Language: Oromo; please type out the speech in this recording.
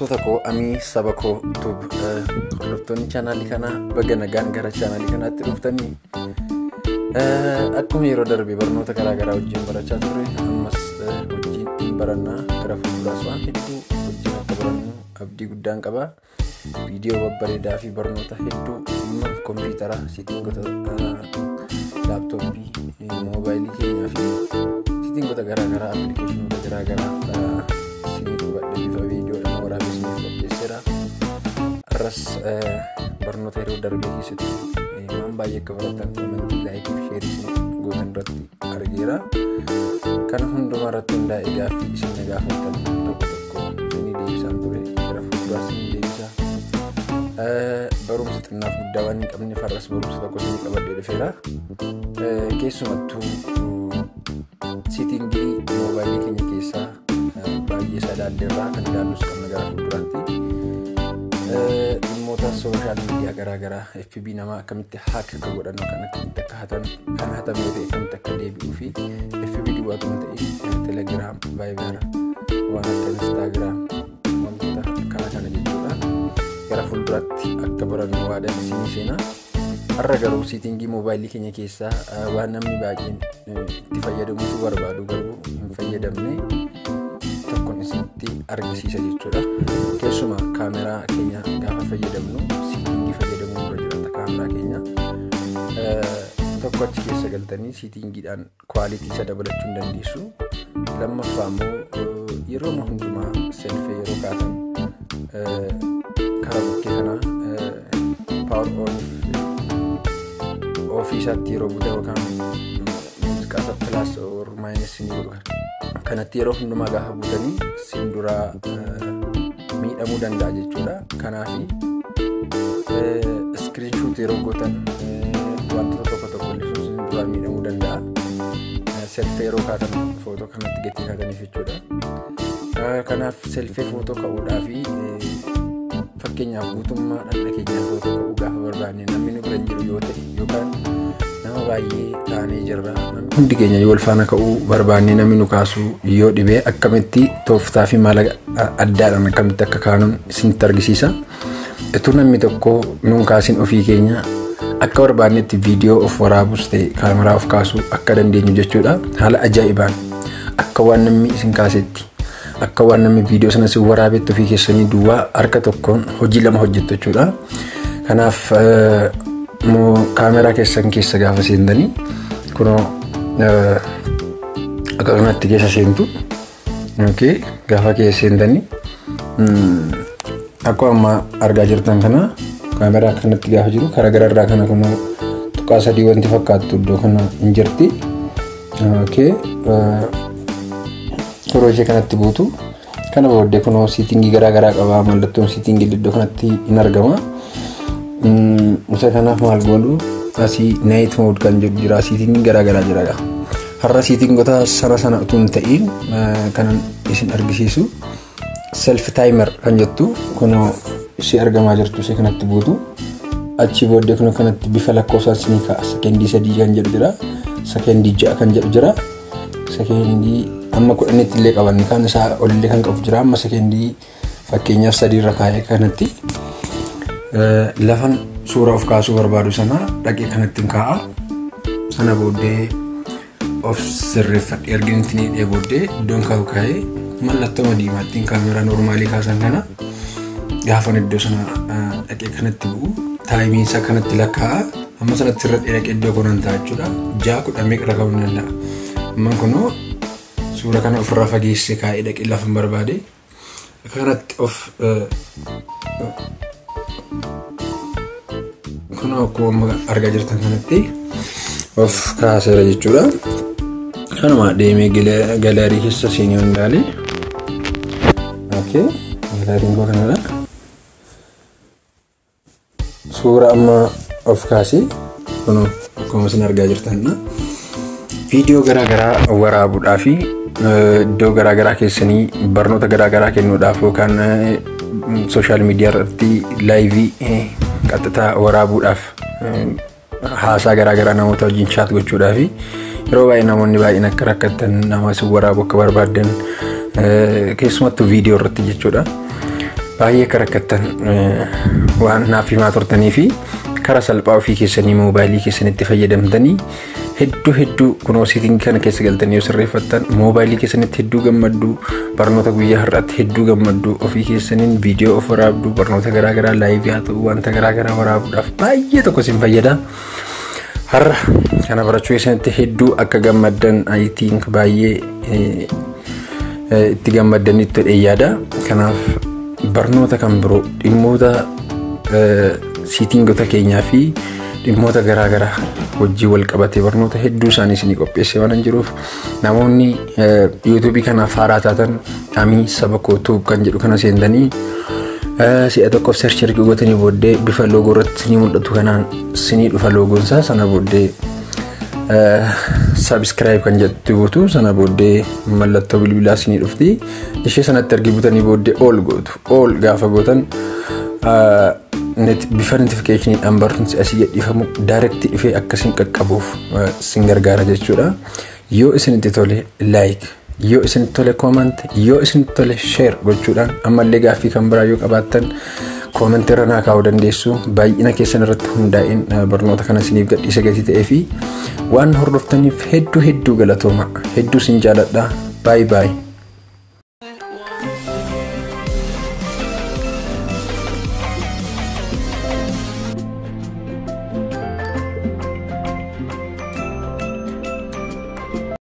Hordoftoota koo amii saba koo tub hordoftoonni chaanaalii kanaa baga nagaan gara chaanaalii kanaatti dhuftanii akkuma yeroo darbe barnoota garaagaraa wajjin barachaa turre ammas wajjin barannaa gara fuulduraas waan hedduu wajjin akka barannu abdii guddaan qaba. Viidiyoo babbareedaa fi barnoota hedduu dhimma kompiitara siitiingota laaptooppii moobaayilii keenyaa fi siitiingota garaagaraa appilikeeshinoota garaagaraa bifa viidiyoodhaan waraabessuuf qopheesseera. Arras barnoota yeroo darbee keessatti waan baay'ee akka baratan komentii laayikii fi sheerii gootan irratti argeera. Kana hundumaa irratti hundaa'ee gaaffii isin gaafattan tokko isinii deebisaan ture gara fuulduraas isin deebisa. Barumsa xinnaaf guddaa waan hin qabne farras barumsa tokko isinii qabadhee dhufeera. Keessumattuu siitiingii moobaayilii keenya keessaa baay'ee sadaalleerraa kan ilaalus qabna gara fuulduraatti. Dhimmoota sooshaal miidiyaa garaagaraa FB namaa akkamitti haak akka godhan kan akkamitti akka hatan kan hatame ta'e akkamitti akka deebi'uu fi FB duwwaatu hin ta'in Telegiraam, Vaayibar, waan akka Instaagiraam wantoota kana jechuudha. Gara fuulduraatti akka barannu waadaan isin seenaa. Har'a garuu siitiingii moobaayilii keenya keessaa waan namni baay'een itti fayyadamutu barbaadu garuu hin fayyadamne tokkon isinitti argisiisa jechuudha. Keessumaa kaameraa keenya gaafa fayyadamnu siitiingii fayyadamuu irra jiraata kaameraa keenya. Tokko achi keessa galtanii siitiingiidhaan kwaalitii isa dabalachuu hin dandeessu. Lammaffaa immoo yeroo hundumaa selfee yeroo kaatan karaa bukkee kanaa paawar ofiisaatti yeroo buute yookaan muuziqaa pilaas or maayinus ni godhu. Kanatti yeroo hundumaa gaafa buutanii sin duraa miidhamuu danda'a jechuudha. Kanaafi iskiriinshuut yeroo gootan wantoota tokko illee sin duraa miidhamuu danda'a. Selfee yeroo kaatan footoo kanatti gatii kaataniif jechuudha. Kanaaf selfee footoo ka'uudhaaf fakkeenyaaf guutummaa dhaqna keenyaa footoo ka'uu gaafa barbaanne namni nu bira hin jiru yoo ta'e yookaan nama baay'ee taanee jirra hundi keenya yoo walfaana ka'uu barbaanne namni nu kaasuu yoo dhibee akkamitti tooftaa fi mala addaadhaan akkamitti akka kaanuun isinitti argisiisa. Utuu namni tokko nuun kaasin ofii keenya akka barbaannetti viidiyoo of waraabus ta'e kaameraa of kaasuu akka dandeenyu jechuudha. Haala ajaa'ibaan akka waan namni isin kaasetti akka waan namni viidiyoo sana isin waraabetti ofii keessanii duwwaa harka tokkoon hojii lama hojjettu jechuudha. Kanaaf kaameraa keessan keessa gaafa seentanii kunoo akka kanatti keessa seentu gaafa keessa seentanii akkuma amma argaa jirtan kana kaameraa kanatti gaafa jiru karaa gararraa kana kunoo tuqaa sadii wanti fakkaattu iddoo kana hin jirti. Yeroo ishee kanatti buutu kana booddee kunoo siitiingii garaagaraa qaba. Mallattoon siitiingii iddoo kanatti hin argama. Isa kanaaf maal goonu asii naayit mood kan jedhu jira. Siitiingii garaagaraa jira. Har'a siitiingota sana utuu hin ta'in kanan isin argisiisu self taayimer kan jettu kunoo ishee argamaa jirtu ishee kanatti buutu. Achi booddee kunoo kanatti bifa lakkoofsaan isinii kaa'a. Sekendii 3 kan jedhu jira. Sekendii 6 kan jedhu jira. Sekendii amma 10 illee qabanni kan isaa olillee kan qabu jira. Amma sekendii fakkeenyaaf 3 irra kaa'ee kanatti lafan suuraa of kaasuu barbaadu sana dhaqee kanatti kaa'a. Sana booddee of sirreeffadhee arginti ni booddee iddoon kaa'u kaa'ee mallattoo diimaattiin kaameraa normaalii kaasan kana gaafan iddoo sana dhaqee kanatti bu'u taayimiinsa kanatti lakkaa'a. Amma sanatti irra dhaqee iddoo kunan ta'a jechuudha. 6 meeqa ka'uu ni danda'a. Amma kunoo suura kana ofirraa fageessee kaa'ee dhaqee lafan barbaade akka kanatti of kunoo akkuma argaa jirtan kanatti of kaaseera jechuudha. Kanuma deemee galaarii keessa seenee hundaalee galaariin koo kanadha. Suura amma of kaasee kunoo akkuma isin argaa jirtanidha. Viidiyoo garaagaraa waraabuudhaa fi iddoo garaagaraa keessanii barnoota garaagaraa kennuudhaaf yookaan sooshaal miidiyaa irratti laayivii qaxxitaa waraabuudhaaf haasaa garaagaraa namoota wajjin chaat gochuudhaa fi yeroo baay'ee namoonni baay'een akka rakkatan nama isin waraabu akka barbaadan keessumattuu viidiyoo irratti jechuudha. baay'ee karakattan waan naaf himaa turtanii fi karaa salphaa ofii keessanii moobaayilii keessanitti fayyadamtanii hedduu kunoo siitiin kana keessa galtanii yoo sirreeffattan moobaayilii keessanitti hedduu gammaddu barnoota guyyaa har'aatti hedduu gammaddu ofii keessaniin viidiyoo of waraabdu barnoota garaagaraa laayivii haa ta'u wanta garaagaraa waraabuudhaaf baay'ee tokko isin fayyada. Har'a kana barachuu keessanitti hedduu akka gammaddan I think baay'ee itti gammaddanitti yaada. Kanaaf barnoota kan biroo dhimmoota siitingota keenyaa fi dhimmoota garaagaraa hojii wal qabatee barnoota hedduu isaanii isinii qopheessee waan jiruuf namoonni YouTube kanaaf haaraa taatan Amii Saba Kootuu kan jedhu kana seentanii si'a tokkoof search erga gootanii booddee bifa loogoo irratti ni mul'atu kanaan isinii dhufa loogoon isaa sana booddee subscribe kan jettu gootu sana booddee mallattoo bilbilaa isinii dhufti ishee sanatti ergi butanii booddee all gootu all gaafa gootan bifa notification ambarrunsi asii gadhiifamu direct dhufee akkasiin qaqqabuuf sin gargaara jechuudha. Yoo isinitti tole like, yoo isinitti tole comment, yoo isinitti tole share gochuudhaan ammallee gaaffii kan biraa yoo qabaattan comment irra naa kaa'uu dandeessu. Baay'ina keessan irratti hundaa'een barnoota kana isiniif gadhiisa gatii ta'ee fi waan hordoftaniif hedduu galatooma. Hedduu sin jaaladha. Bye bye.